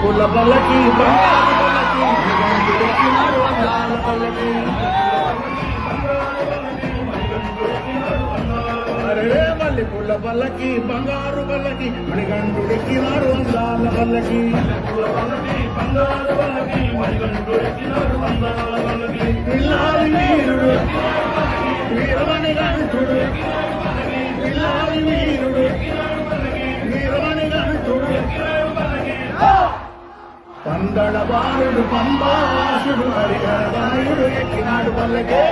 పుల్ల పల్లకి బంగారు పల్లకి వందనాల పల్లకి అరే మళ్ళీ పుల్ల పల్లకి బంగారు పల్లకి మణిగంటుడెక్కినారు అందాల పల్లకి బంగారు పల్లకి మణిగంటుడెక్కినారు అందాల పల్లకి పిల్లాలి వీరుడు వీరమణిగంటుడు పిల్లాలి వీరుడు వీరమణిగంటుడు పందడ బాలుడు పంబాసుడు హరిహరదాయుడు ఎక్కినాడు పల్లకే